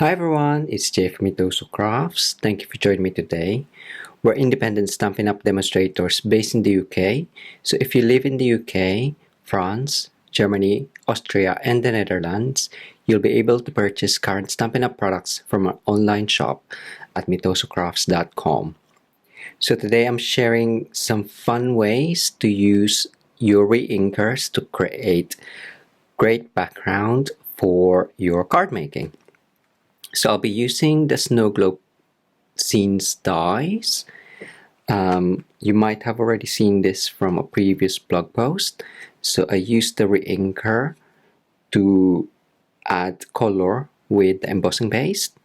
Hi everyone, it's Jay from Mitosu Crafts. Thank you for joining me today. We're independent Stampin' Up! Demonstrators based in the UK. So if you live in the UK, France, Germany, Austria, and the Netherlands, you'll be able to purchase current Stampin' Up! Products from our online shop at mitosocrafts.com. So today I'm sharing some fun ways to use your Reinkers to create great background for your card making. So I'll be using the snow globe scenes dies. You might have already seen this from a previous blog post. So I used the Reinker to add color with the embossing paste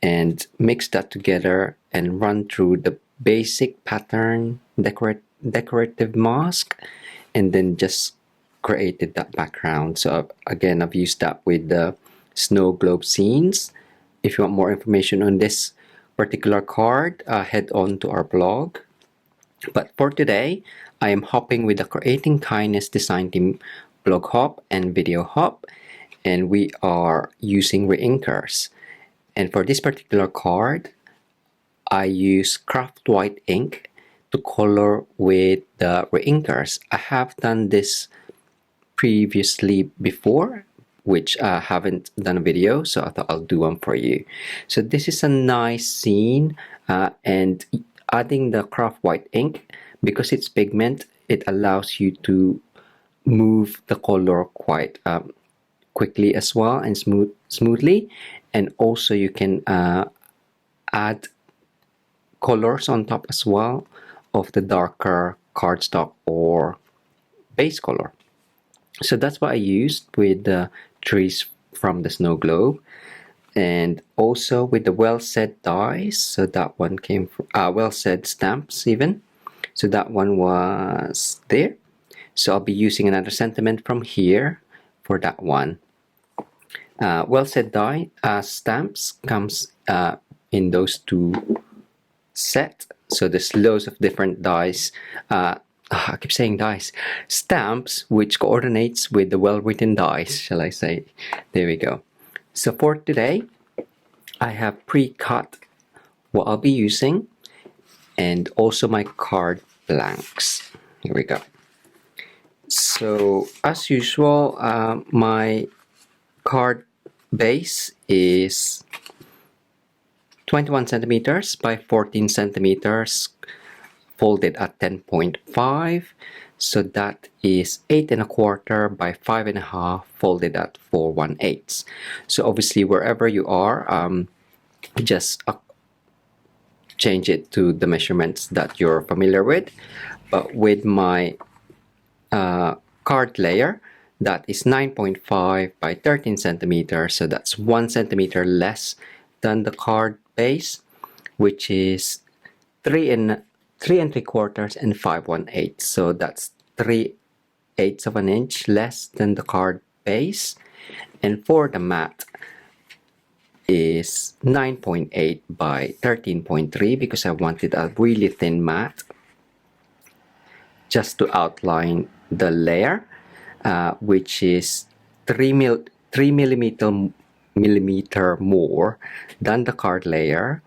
and mix that together and run through the basic pattern decorative mask and then just created that background. So again, I've used that with the snow globe scenes. If you want more information on this particular card, head on to our blog. But for today, I am hopping with the Creating Kindness design team blog hop and video hop, and we are using Reinkers. And for this particular card, I use craft white ink to color with the Reinkers. I have done this previously before, which I haven't done a video, so I thought I'll do one for you. So this is a nice scene, and adding the craft white ink, because it's pigment, it allows you to move the color quite quickly as well and smoothly, and also you can add colors on top as well of the darker cardstock or base color. So that's what I used with the trees from the snow globe, and also with the well said dies. So that one came from well said stamps even. So that one was there. So I'll be using another sentiment from here for that one. Well said die stamps comes in those two set. So there's loads of different dies. I keep saying dice. Stamps, which coordinates with the well-written dice, shall I say. There we go. So for today, I have pre-cut what I'll be using and also my card blanks. Here we go. So as usual, my card base is 21 centimeters by 14 centimeters, folded at 10.5, so that is 8.25 by 5.5, folded at 4/1/8. So obviously wherever you are, just change it to the measurements that you're familiar with. But with my card layer, that is 9.5 by 13 centimeters, so that's 1 centimeter less than the card base, which is 3.75 and 5/1/8. So that's 3/8 of an inch less than the card base. And for the mat is 9.8 by 13.3 because I wanted a really thin mat just to outline the layer, which is 3 millimeter more than the card layer,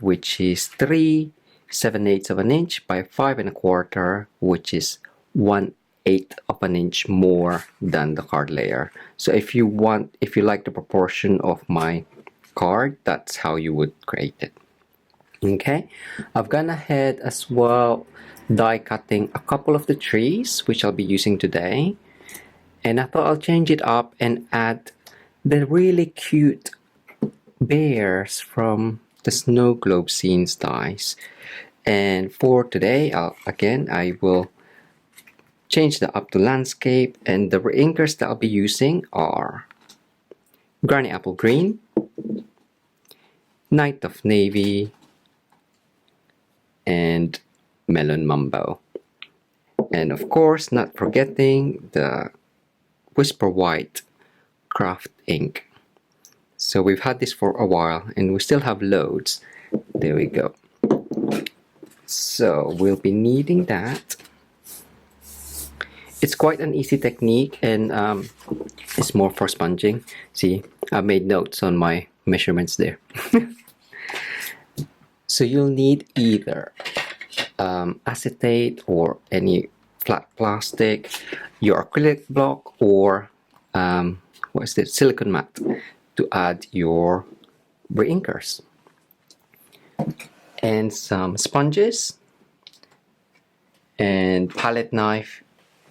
which is 3/7/8 of an inch by 5.25, which is 1/8 of an inch more than the card layer. So if you like the proportion of my card, that's how you would create it. Okay, I've gone ahead as well die cutting a couple of the trees which I'll be using today, and I thought I'll change it up and add the really cute bears from the snow globe scenes dies. And for today, I will change that up to landscape, and the Reinkers that I'll be using are Granny Apple Green, Night of Navy, and Melon Mambo. And of course, not forgetting the Whisper White craft ink. So we've had this for a while and we still have loads. There we go. So we'll be needing that. It's quite an easy technique, and it's more for sponging. See, I made notes on my measurements there. So you'll need either acetate or any flat plastic, your acrylic block, or what is this, silicone mat to add your reinkers, and some sponges and palette knife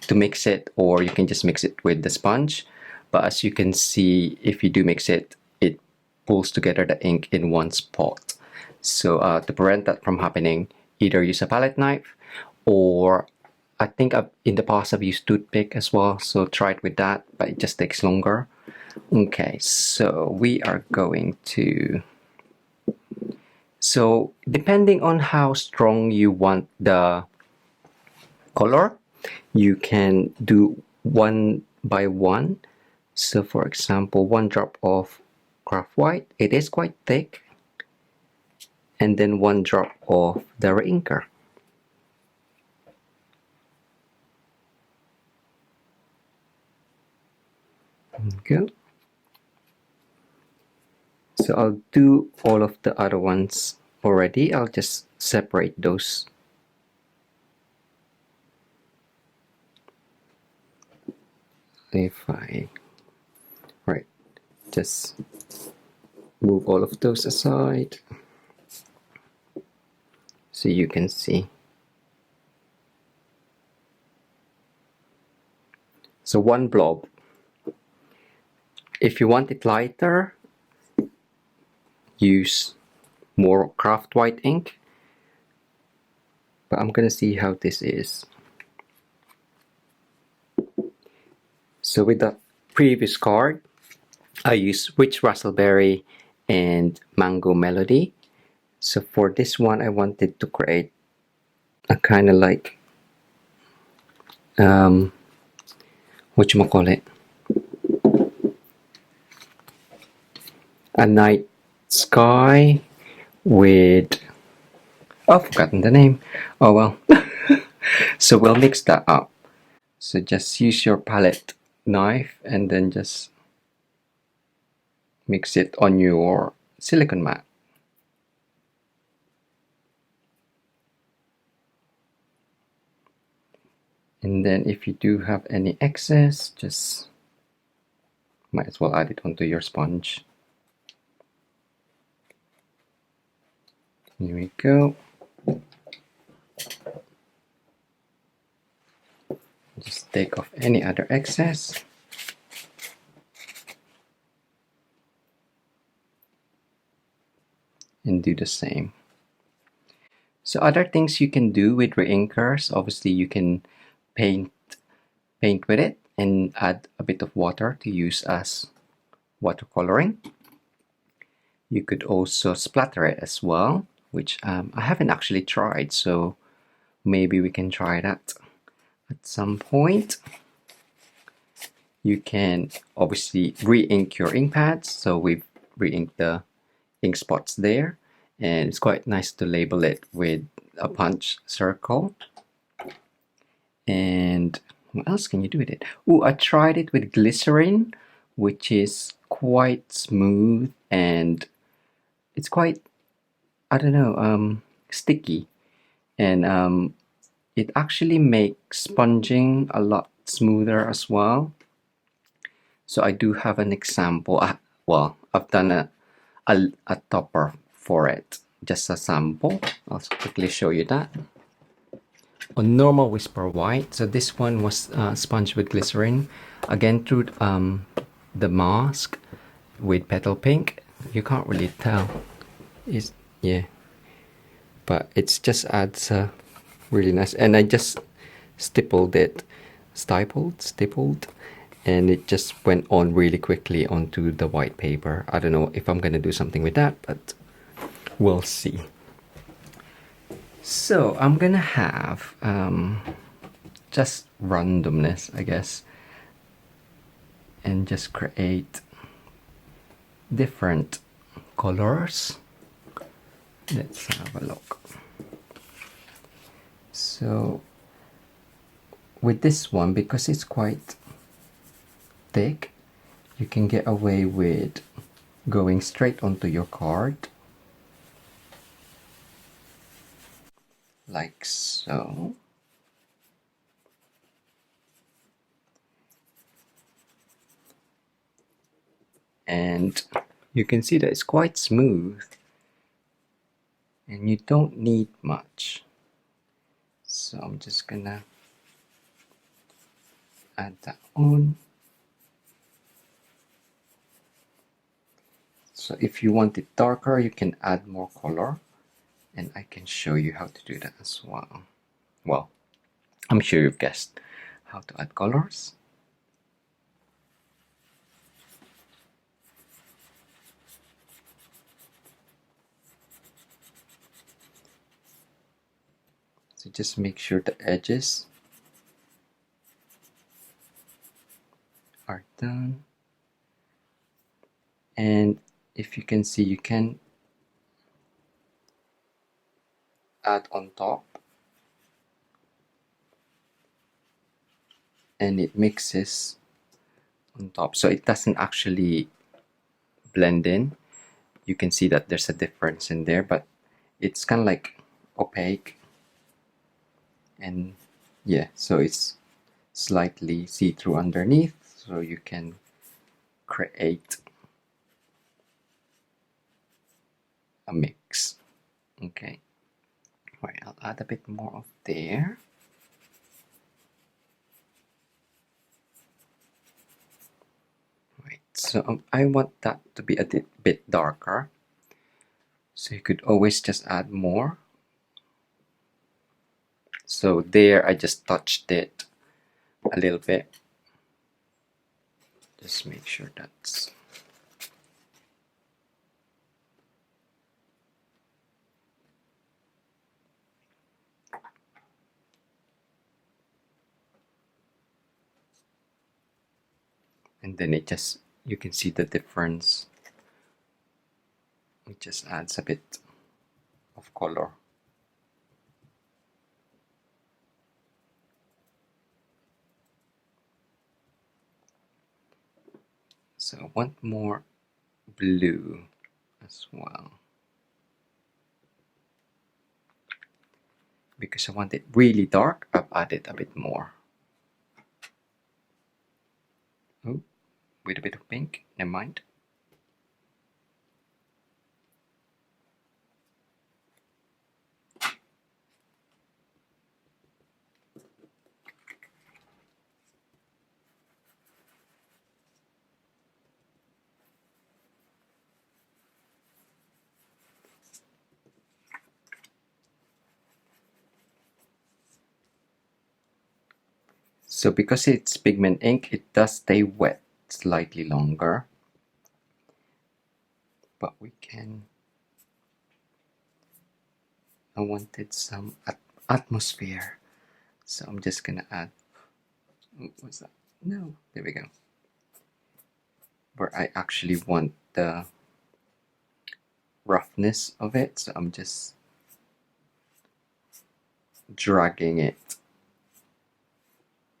to mix it, or you can just mix it with the sponge. But as you can see, if you do mix it, it pulls together the ink in one spot. So to prevent that from happening, either use a palette knife, or I think in the past I've used toothpick as well, so try it with that, but it just takes longer. Okay, so we are going to, so depending on how strong you want the color, you can do one by one. So for example, 1 drop of craft white, it is quite thick, and then 1 drop of the Reinker. Good. So I'll do all of the other ones already. I'll just separate those. If I, right, just move all of those aside so you can see. So 1 blob. If you want it lighter, use more craft white ink, but I'm gonna see how this is. So with the previous card, I used Witch Raspberry and Mango Melody. So for this one, I wanted to create a kind of like whatchamacallit, a night sky with, oh, I've forgotten the name. Oh well. So we'll mix that up. So just use your palette knife and then just mix it on your silicone mat. And then if you do have any excess, just might as well add it onto your sponge. Here we go. Just take off any other excess. And do the same. So other things you can do with reinkers, obviously you can paint with it and add a bit of water to use as watercoloring. You could also splatter it as well, which I haven't actually tried, so maybe we can try that at some point. You can obviously re-ink your ink pads, so we've re-inked the ink spots there, and it's quite nice to label it with a punch circle. And what else can you do with it? Oh, I tried it with glycerin, which is quite smooth and it's quite, I don't know, sticky, and it actually makes sponging a lot smoother as well. So I do have an example. Well, I've done a topper for it, just a sample. I'll quickly show you that. On normal Whisper White, so this one was sponged with glycerin, again through the mask with petal pink. You can't really tell, it's, yeah, but it's just adds really nice. And I just stippled, and it just went on really quickly onto the white paper. I don't know if I'm gonna do something with that, but we'll see. So I'm gonna have just randomness, I guess, and just create different colors. Let's have a look. So with this one, because it's quite thick, you can get away with going straight onto your card, like so. And you can see that it's quite smooth and you don't need much. So I'm just gonna add that on. So if you want it darker, you can add more color, and I can show you how to do that as well. Well, I'm sure you've guessed how to add colors. So just make sure the edges are done. And if you can see, you can add on top, and it mixes on top, so it doesn't actually blend in. You can see that there's a difference in there, but it's kind of like opaque, and yeah, so it's slightly see-through underneath, so you can create a mix. Okay, right, I'll add a bit more of there. Right, so I want that to be a bit darker, so you could always just add more. So there, I just touched it a little bit. Just make sure that's and then it just, you can see the difference. It just adds a bit of color. So I want more blue as well, because I want it really dark. I've added a bit more. Oh, with a bit of pink, never mind. So because it's pigment ink, it does stay wet slightly longer, but we can, I wanted some atmosphere, so I'm just gonna add, what's that? No, there we go. Where I actually want the roughness of it, so I'm just dragging it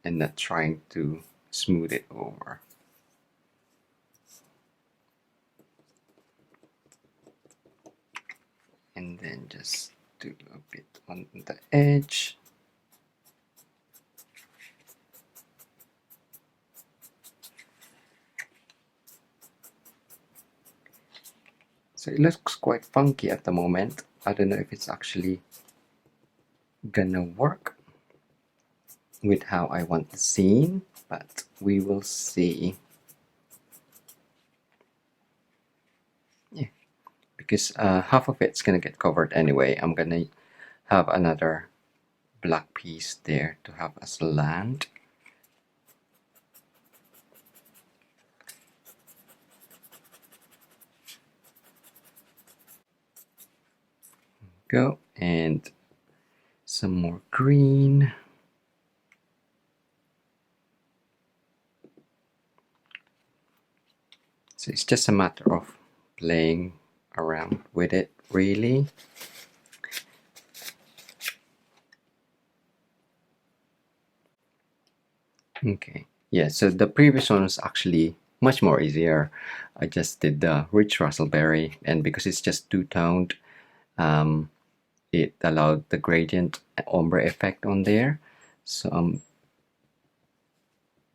and not trying to smooth it over. And then just do a bit on the edge. So it looks quite funky at the moment. I don't know if it's actually gonna work with how I want the scene, but we will see. Yeah, because half of it's gonna get covered anyway. I'm gonna have another black piece there to have as land. Go, and some more green. So it's just a matter of playing around with it, really. Okay, yeah, so the previous one was actually much more easier. I just did the rich raspberry, and because it's just two-toned, it allowed the gradient ombre effect on there. So I'm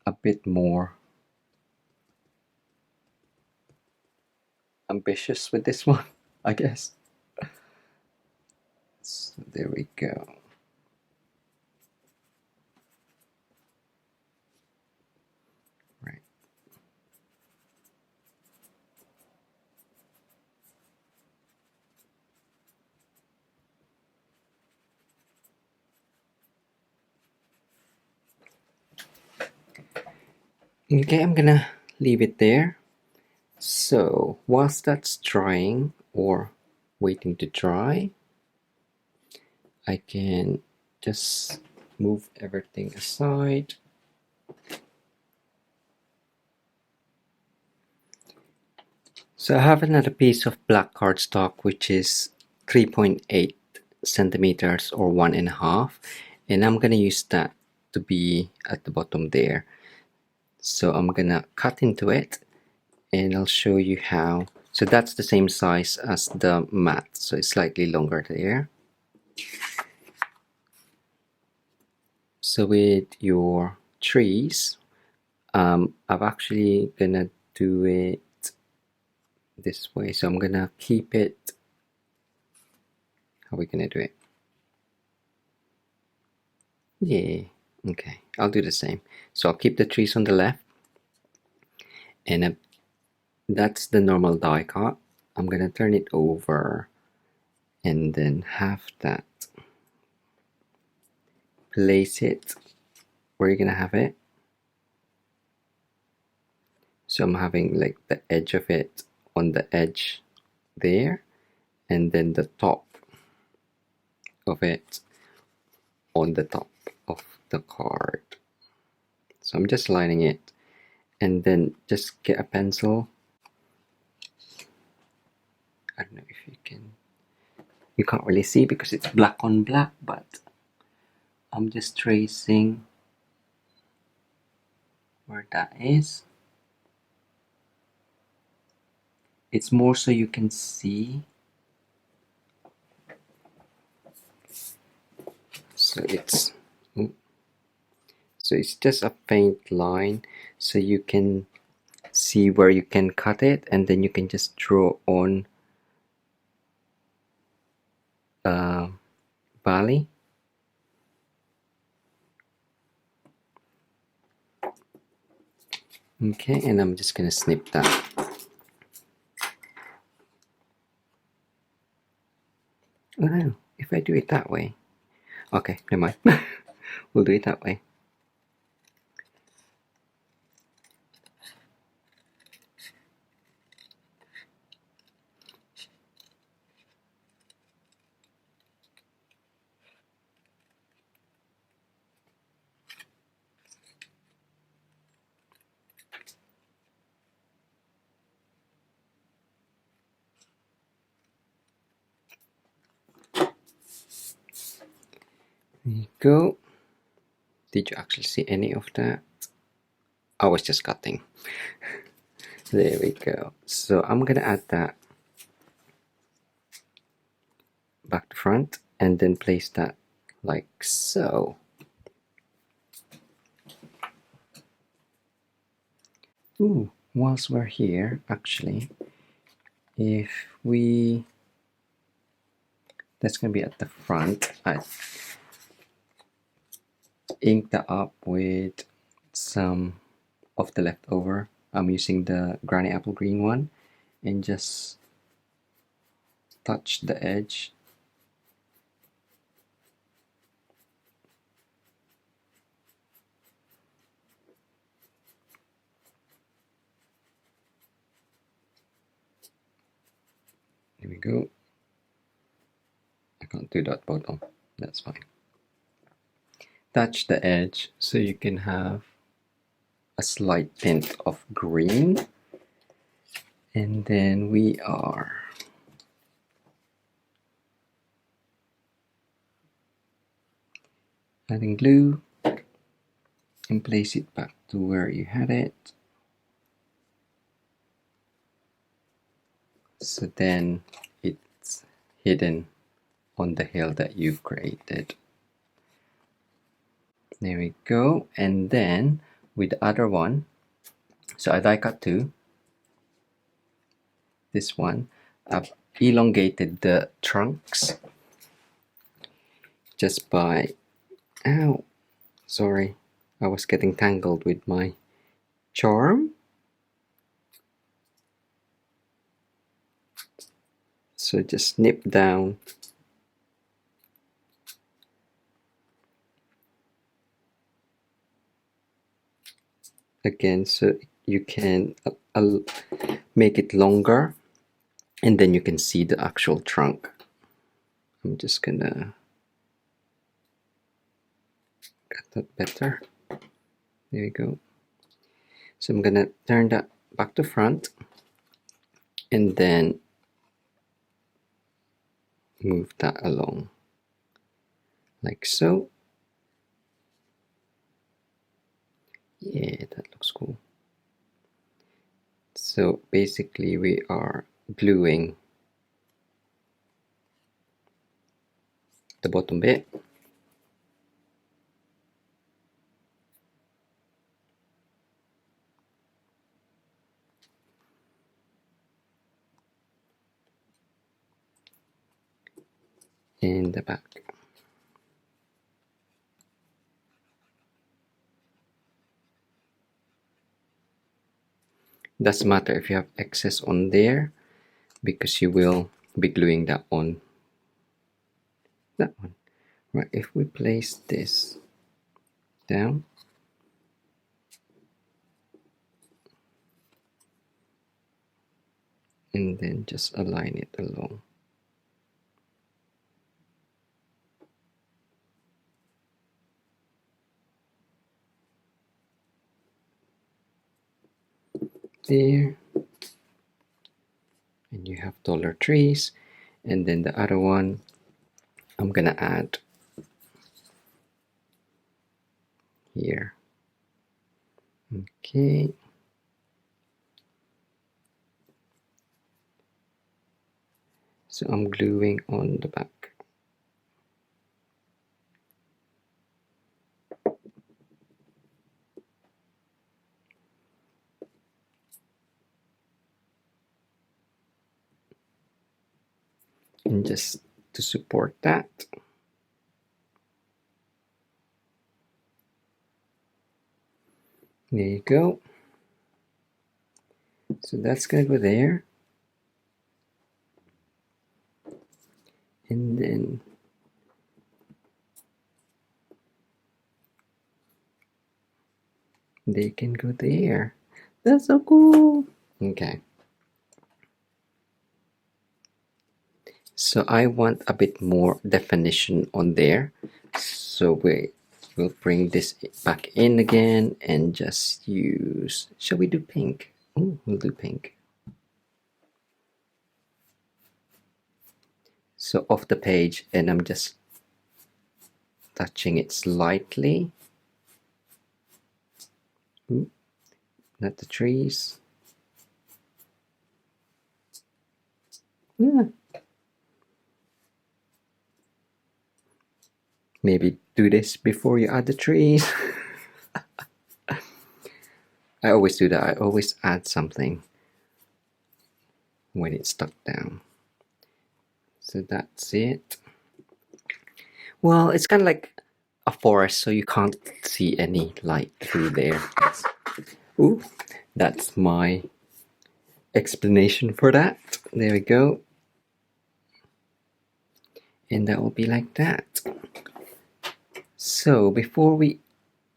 a bit more ambitious with this one, I guess. So there we go. Right. Okay, I'm gonna leave it there. So whilst that's drying or waiting to dry, I can just move everything aside. So I have another piece of black cardstock which is 3.8 centimeters or 1.5, and I'm gonna use that to be at the bottom there. So I'm gonna cut into it and I'll show you how. So that's the same size as the mat, so it's slightly longer there. So with your trees, I'm actually gonna do it this way. So I'm gonna keep it. How are we gonna do it? Yeah, okay, I'll do the same. So I'll keep the trees on the left, and that's the normal die cut. I'm gonna turn it over and then have that. Place it where you're gonna have it. So I'm having like the edge of it on the edge there, and then the top of it on the top of the card. So I'm just lining it, and then just get a pencil. I don't know if you can't really see because it's black on black, but I'm just tracing where that is. It's more so you can see. So it's just a faint line, so you can see where you can cut it, and then you can just draw on valley. Okay, and I'm just gonna snip that. Oh no, if I do it that way. Okay, never mind. We'll do it that way. There you go. Did you actually see any of that? I was just cutting. There we go. So I'm gonna add that back to front and then place that like so. Ooh, whilst we're here, actually, if we, that's gonna be at the front. I ink that up with some of the leftover. I'm using the Granny Apple Green one, and just touch the edge. There we go. I can't do that bottom, that's fine. Touch the edge so you can have a slight tint of green, and then we are adding glue and place it back to where you had it. so then it's hidden on the hill that you've created. There we go. And then with the other one, so I die cut two. This one, I've elongated the trunks just by, ow, sorry, I was getting tangled with my charm. So just snip down again so you can make it longer, and then you can see the actual trunk. I'm just gonna get that better. There we go. So I'm gonna turn that back to front and then move that along like so. Yeah, that looks cool. So basically we are gluing the bottom bit. In the back. Doesn't matter if you have excess on there, because you will be gluing that on that one. Right, if we place this down, and then just align it along. There, and you have taller trees, and then the other one I'm gonna add here. Okay, so I'm gluing on the back. And just to support that, there you go. So that's gonna go there, and then they can go there. That's so cool. Okay, so I want a bit more definition on there, so we'll bring this back in again and just use, shall we do pink? Oh, we'll do pink. So off the page, and I'm just touching it slightly. Ooh, not the trees. Yeah. Maybe do this before you add the trees. I always do that. I always add something when it's stuck down. So that's it. Well, it's kind of like a forest, so you can't see any light through there. Ooh, that's my explanation for that. There we go. And that will be like that. So before we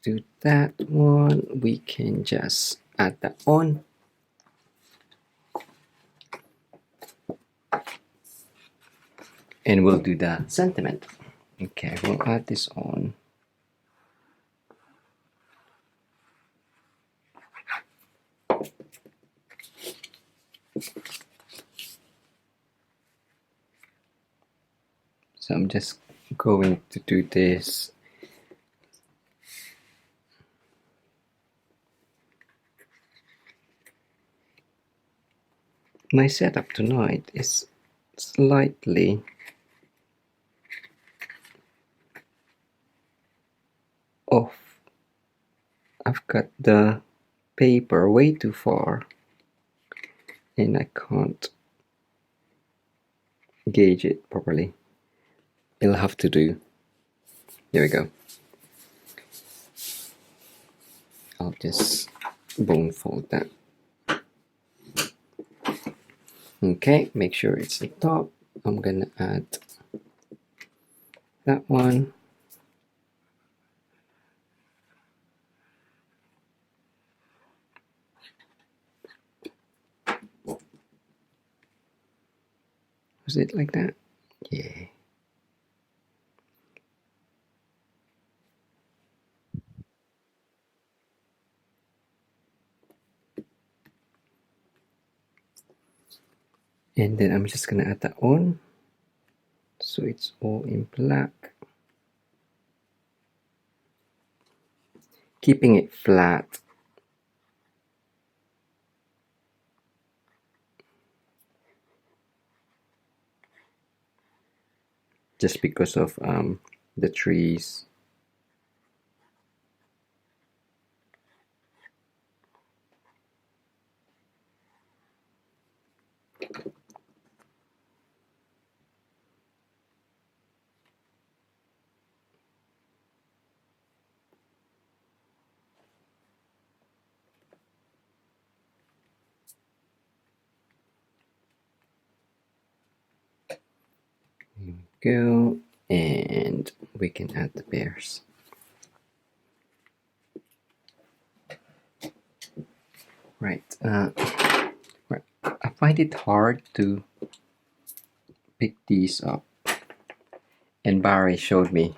do that one, we can just add that on. And we'll do the sentiment. Okay, we'll add this on. So I'm just going to do this My setup tonight is slightly off. I've got the paper way too far and I can't gauge it properly. It'll have to do. There we go. I'll just bone fold that. Okay, make sure it's the top. I'm gonna add that one. Was it like that? Yeah. And then I'm just gonna add that on. So it's all in black. Keeping it flat. Just because of the trees. Here we go. And we can add the bears. Right. I find it hard to pick these up. And Barry showed me.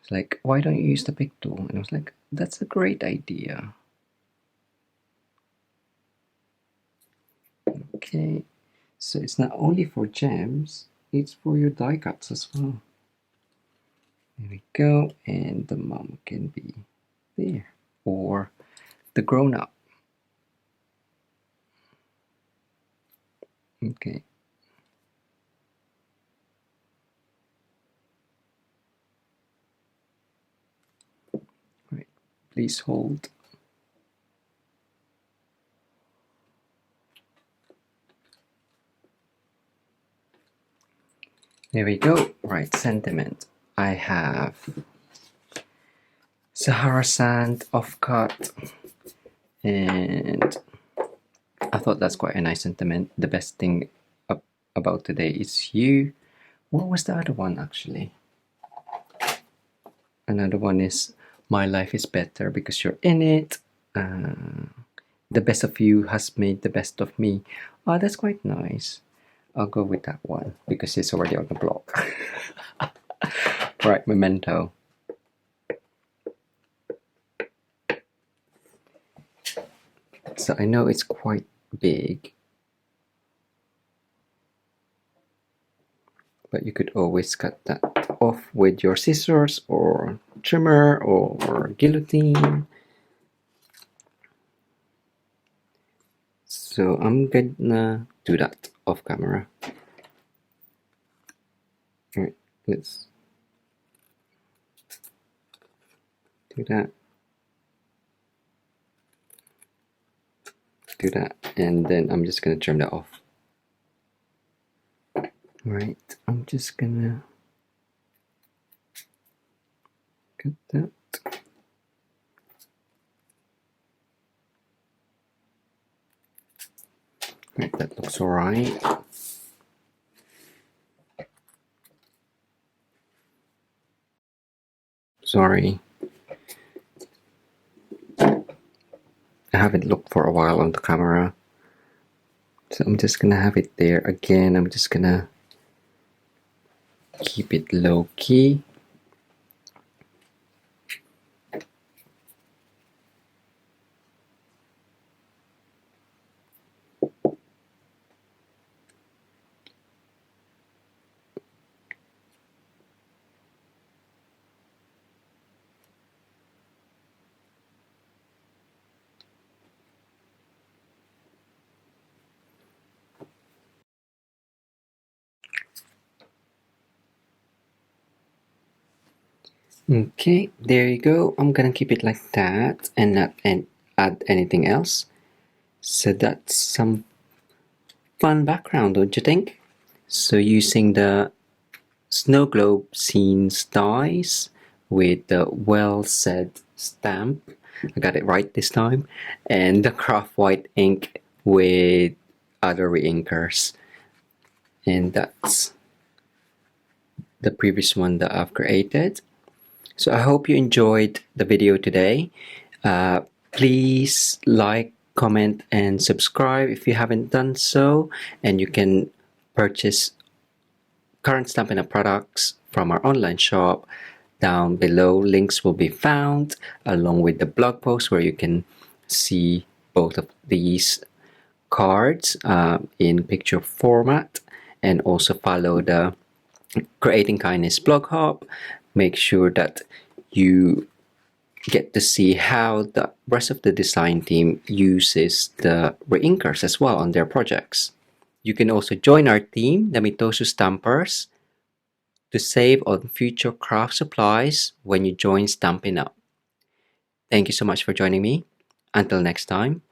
It's like, why don't you use the pick tool? And I was like, that's a great idea. Okay. So it's not only for gems, it's for your die cuts as well. There we go. And the mom can be there. Or the grown-up. Okay. Right. Please hold. There we go. Right, sentiment. I have Sahara Sand off-cut, and I thought that's quite a nice sentiment. The best thing about today is you. What was the other one actually? Another one is my life is better because you're in it. The best of you has made the best of me. Oh, that's quite nice. I'll go with that one because it's already on the block. Right, memento. So I know it's quite big, but you could always cut that off with your scissors or trimmer or guillotine. So I'm gonna do that off camera. Alright, let's do that. Do that, and then I'm just gonna trim that off. Right, I'm just gonna cut that. Right, that looks alright. Sorry. I haven't looked for a while on the camera. So I'm just gonna have it there again. I'm just gonna keep it low key. Okay, there you go. I'm gonna keep it like that and not add anything else. So that's some fun background, don't you think? So using the snow globe scenes dies with the well said stamp, I got it right this time, and the craft white ink with other reinkers. And that's the previous one that I've created. So I hope you enjoyed the video today. Please like, comment, and subscribe if you haven't done so. And you can purchase current Stampin' Up! Products from our online shop. Down below, links will be found along with the blog post where you can see both of these cards in picture format, and also follow the Creating Kindness blog hub. Make sure that you get to see how the rest of the design team uses the reinkers as well on their projects. You can also join our team, the Mitosu Stampers, to save on future craft supplies when you join Stampin' Up. Thank you so much for joining me. Until next time,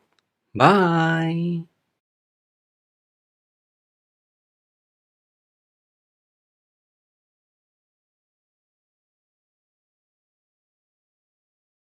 bye!